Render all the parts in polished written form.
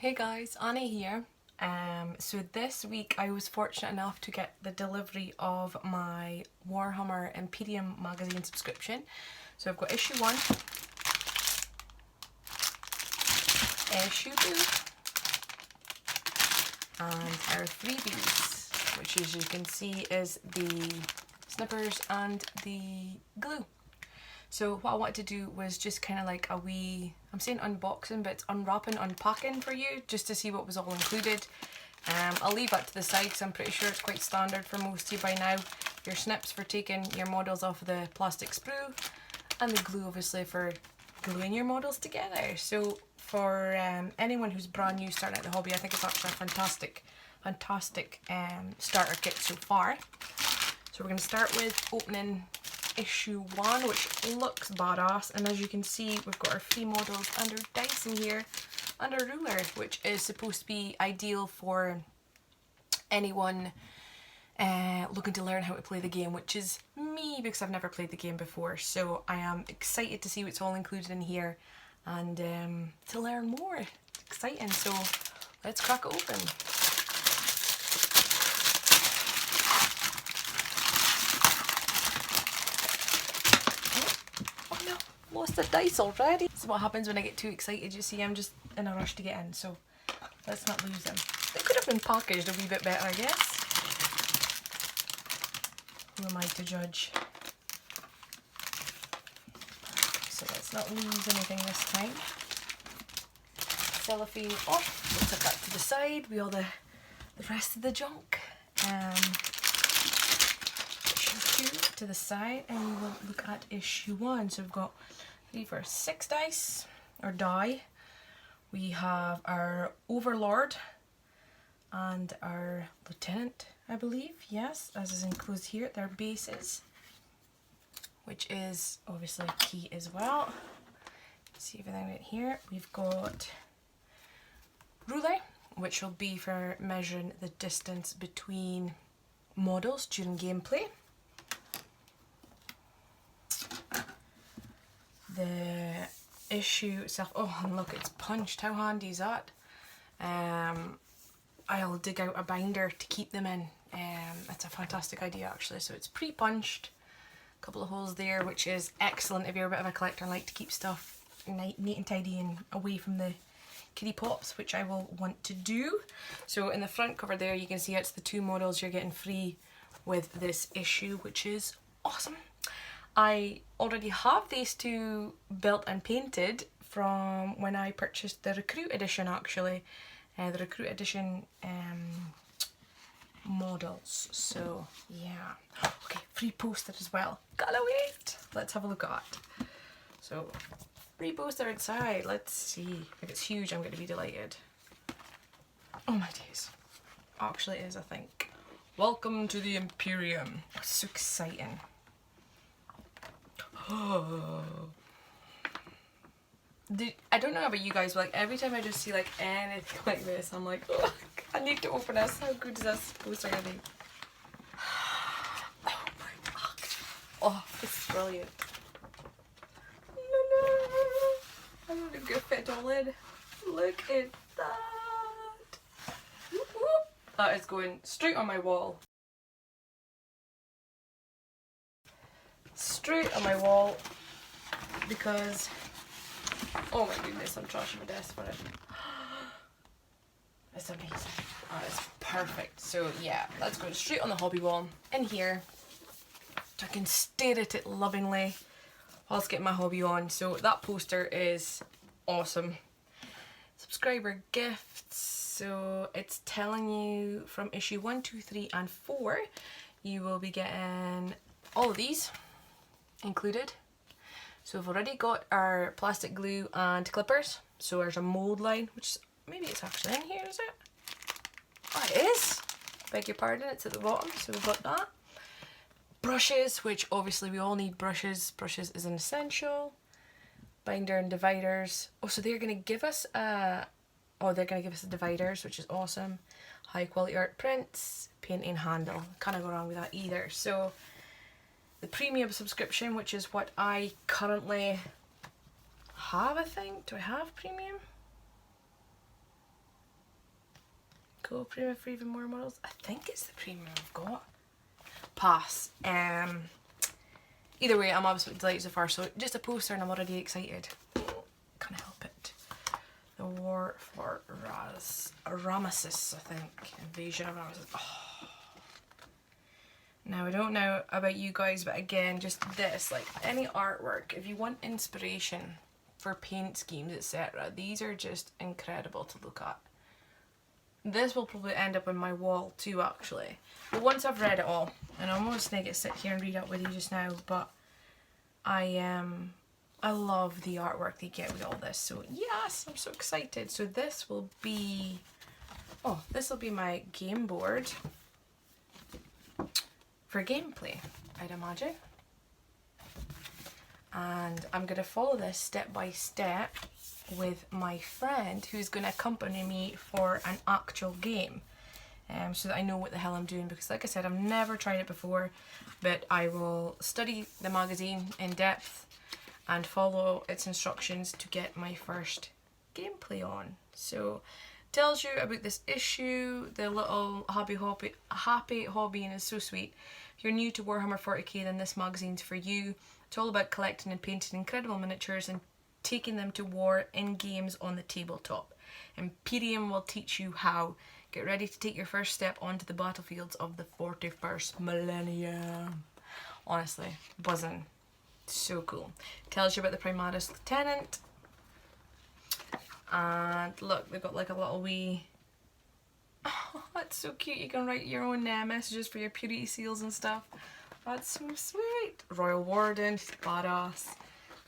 Hey guys, Annie here. So this week I was fortunate enough to get the delivery of my Warhammer Imperium magazine subscription. So I've got issue 1, issue 2, and our freebies, which as you can see is the snippers and the glue. So what I wanted to do was just kind of like a wee, I'm saying unboxing, but it's unwrapping, unpacking for you, just to see what was all included. I'll leave that to the side because I'm pretty sure it's quite standard for most of you by now. Your snips for taking your models off of the plastic sprue, and the glue obviously for gluing your models together. So for anyone who's brand new starting out the hobby, I think it's actually a fantastic starter kit so far. So we're going to start with opening issue 1, which looks badass, and as you can see we've got our free models under dice in here and a ruler, which is supposed to be ideal for anyone looking to learn how to play the game, which is me because I've never played the game before. So I am excited to see what's all included in here and to learn more. It's exciting, so let's crack it open. Lost the dice already. This is what happens when I get too excited. You see, I'm just in a rush to get in, so let's not lose them. They could have been packaged a wee bit better, I guess. Who am I to judge? So let's not lose anything this time. Cellophane off. We'll put that to the side with all the rest of the junk. Issue 2 to the side, and we will look at issue 1. So we've got 3, 4, 6 dice, or die. We have our Overlord and our Lieutenant, I believe, yes, as is enclosed here, their bases, which is obviously key as well. See everything right here. We've got ruler, which will be for measuring the distance between models during gameplay. The issue itself, oh, and look, it's punched. How handy is that? I'll dig out a binder to keep them in. It's a fantastic idea actually. So it's pre-punched, a couple of holes there, which is excellent if you're a bit of a collector and like to keep stuff neat and tidy and away from the kitty pops, which I will want to do. So in the front cover there you can see it's the 2 models you're getting free with this issue, which is awesome. I already have these 2 built and painted from when I purchased the Recruit Edition actually. The Recruit Edition models. So yeah. Okay, free poster as well. Gotta wait! Let's have a look at it. So, free poster inside. Let's see. If it's huge I'm going to be delighted. Oh my days. Actually it is, I think. Welcome to the Imperium. It's so exciting. I don't know about you guys, but like every time I just see like anything like this, I'm like, oh, I need to open this. How good is this poster gonna be? Oh my god. Oh, it's brilliant. I don't even get to fit it all in. Look at that. Whoop, whoop. That is going straight on my wall. Straight on my wall, because oh my goodness, I'm trashing my desk for it. It's amazing. Oh, it's perfect. So yeah, that's going straight on the hobby wall in here, so I can stare at it lovingly whilst getting my hobby on. So that poster is awesome. Subscriber gifts. So it's telling you from issue 1, 2, 3 and 4 you will be getting all of these included. So we've already got our plastic glue and clippers. So there's a mold line, which maybe it's actually in here, is it? Oh, it is. Beg your pardon, it's at the bottom. So we've got that. Brushes, which obviously we all need brushes. Brushes is an essential. Binder and dividers. Oh, so they're going to give us they're going to give us the dividers, which is awesome. High quality art prints, painting handle. Can't go wrong with that either. So the premium subscription, which is what I currently have, I think. Do I have premium? Go premium for even more models. I think it's the premium I've got. Pass. Either way, I'm absolutely delighted so far. So just a poster and I'm already excited. Can't help it. The War for Ramesses, I think. Invasion of Ramesses. Oh. Now, I don't know about you guys, but again, just this, like any artwork, if you want inspiration for paint schemes, etc., these are just incredible to look at. This will probably end up on my wall too, actually. But once I've read it all, and I'm almost going to sit here and read it with you just now, but I love the artwork they get with all this. So yes, I'm so excited. So this will be, oh, this will be my game board for gameplay, I'd imagine. And I'm going to follow this step by step with my friend who's going to accompany me for an actual game, so that I know what the hell I'm doing, because like I said, I've never tried it before, but I will study the magazine in depth and follow its instructions to get my first gameplay on. So tells you about this issue, the little happy hobby, and it's so sweet. If you're new to Warhammer 40k, then this magazine's for you. It's all about collecting and painting incredible miniatures and taking them to war in games on the tabletop. Imperium will teach you how. Get ready to take your first step onto the battlefields of the 41st millennium. Honestly, buzzing. So cool. Tells you about the Primaris Lieutenant. And look, they've got like a little wee... Oh, that's so cute. You can write your own messages for your purity seals and stuff. That's so sweet. Royal Warden, she's badass.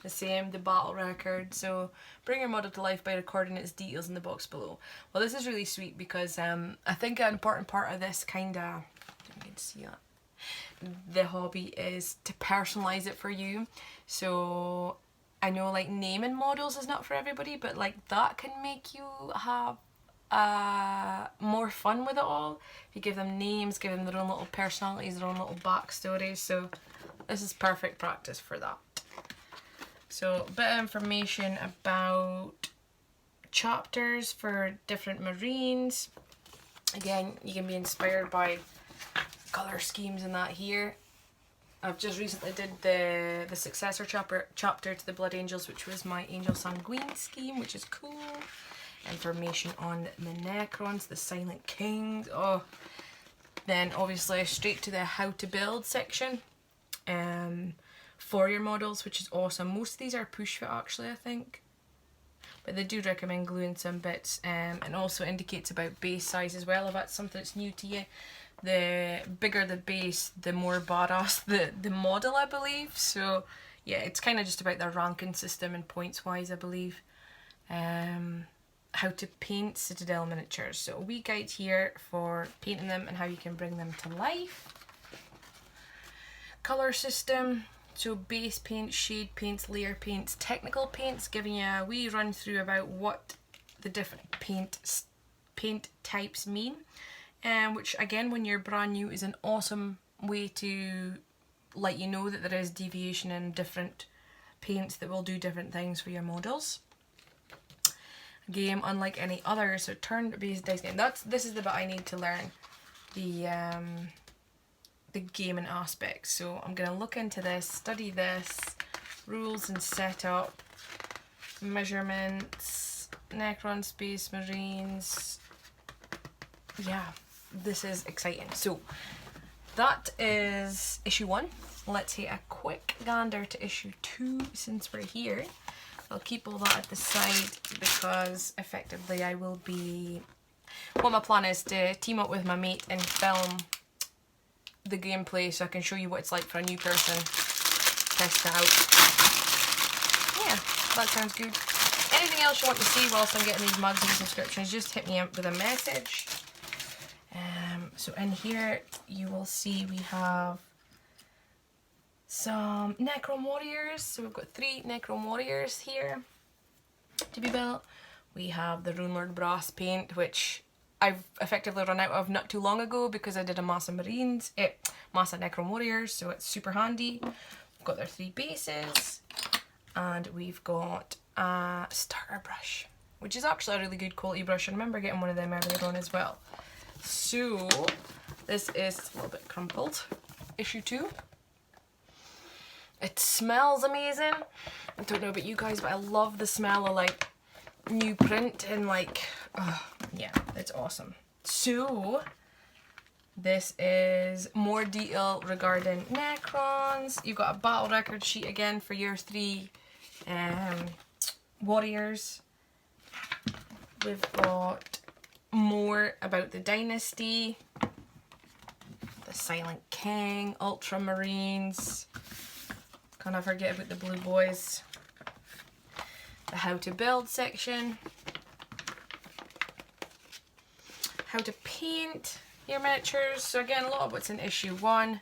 The same, the battle record. So bring your model to life by recording its details in the box below. Well, this is really sweet because I think an important part of this kind of, you can see that, the hobby is to personalize it for you. So I know like naming models is not for everybody, but like that can make you have more fun with it all. If you give them names, give them their own little personalities, their own little backstories. So this is perfect practice for that. So a bit of information about chapters for different marines. Again, you can be inspired by colour schemes and that here. I've just recently did the successor chapter to the Blood Angels, which was my Angel Sanguine scheme, which is cool. Information on the Necrons, the Silent Kings. Oh, then obviously straight to the how to build section. For your models, which is awesome. Most of these are push fit actually, I think, but they do recommend gluing some bits, and also indicates about base size as well, if that's something that's new to you. The bigger the base, the more badass the model, I believe. So yeah, it's kind of just about the ranking system and points wise, I believe. How to paint Citadel miniatures. So a wee guide here for painting them and how you can bring them to life. Colour system. So base paints, shade paints, layer paints, technical paints, giving you a wee run through about what the different paint types mean, which again, when you're brand new, is an awesome way to let you know that there is deviation in different paints that will do different things for your models. Game unlike any other, so turn-based dice game. This is the bit I need to learn, the gaming aspects. So I'm going to look into this, study this, rules and setup, measurements, Necron, Space Marines. Yeah, this is exciting. So that is issue 1. Let's take a quick gander to issue 2 since we're here. I'll keep all that at the side because effectively I will be... What my plan is to team up with my mate and film the gameplay so I can show you what it's like for a new person. Test it out. Yeah, that sounds good. Anything else you want to see whilst I'm getting these magazine subscriptions, just hit me up with a message. So in here you will see we have some Necron Warriors. So we've got 3 Necron Warriors here to be built. We have the Runelord Brass paint, which I've effectively run out of not too long ago because I did a Massa Marines, Massa Necron Warriors, so it's super handy. We've got their 3 bases, and we've got a starter brush, which is actually a really good quality brush. I remember getting one of them earlier on as well. So this is a little bit crumpled. Issue 2. It smells amazing. I don't know about you guys, but I love the smell of like new print and like, yeah, it's awesome. So this is more detail regarding Necrons. You've got a battle record sheet again for your 3 warriors. We've got more about the dynasty, the Silent King, Ultramarines. Can't forget about the blue boys. The how to build section. How to paint your miniatures. So again, a lot of what's in issue 1.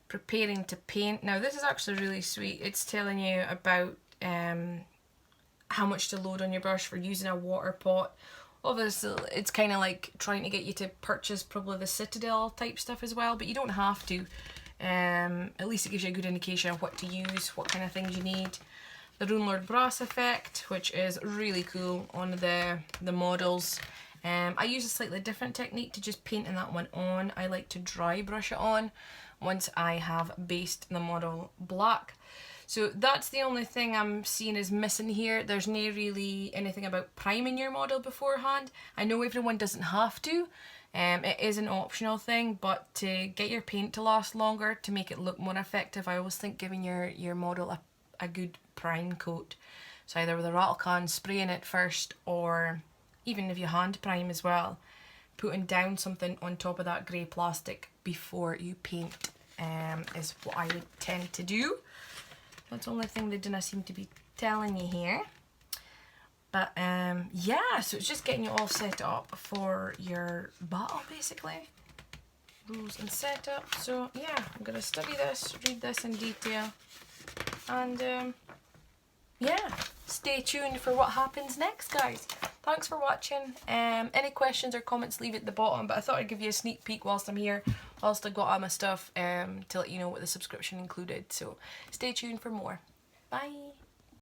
Preparing to paint. Now this is actually really sweet. It's telling you about how much to load on your brush for using a water pot. Obviously it's kind of like trying to get you to purchase probably the Citadel type stuff as well, but you don't have to. At least it gives you a good indication of what to use, what kind of things you need. The Runelord Brass effect, which is really cool on the models. I use a slightly different technique to just painting that one on. I like to dry brush it on once I have based the model black. So that's the only thing I'm seeing is missing here. There's no really anything about priming your model beforehand. I know everyone doesn't have to. It is an optional thing, but to get your paint to last longer, to make it look more effective, I always think giving your model a good prime coat. So either with a rattle can, spraying it first, or even if you hand prime as well, putting down something on top of that grey plastic before you paint is what I would tend to do. That's the only thing they didn't seem to be telling you here. But yeah, so it's just getting you all set up for your battle basically. Rules and setup. So yeah, I'm going to study this, read this in detail, and yeah, stay tuned for what happens next, guys. Thanks for watching. Any questions or comments, leave it at the bottom, but I thought I'd give you a sneak peek whilst I'm here, whilst I got all my stuff, to let you know what the subscription included. So stay tuned for more. Bye.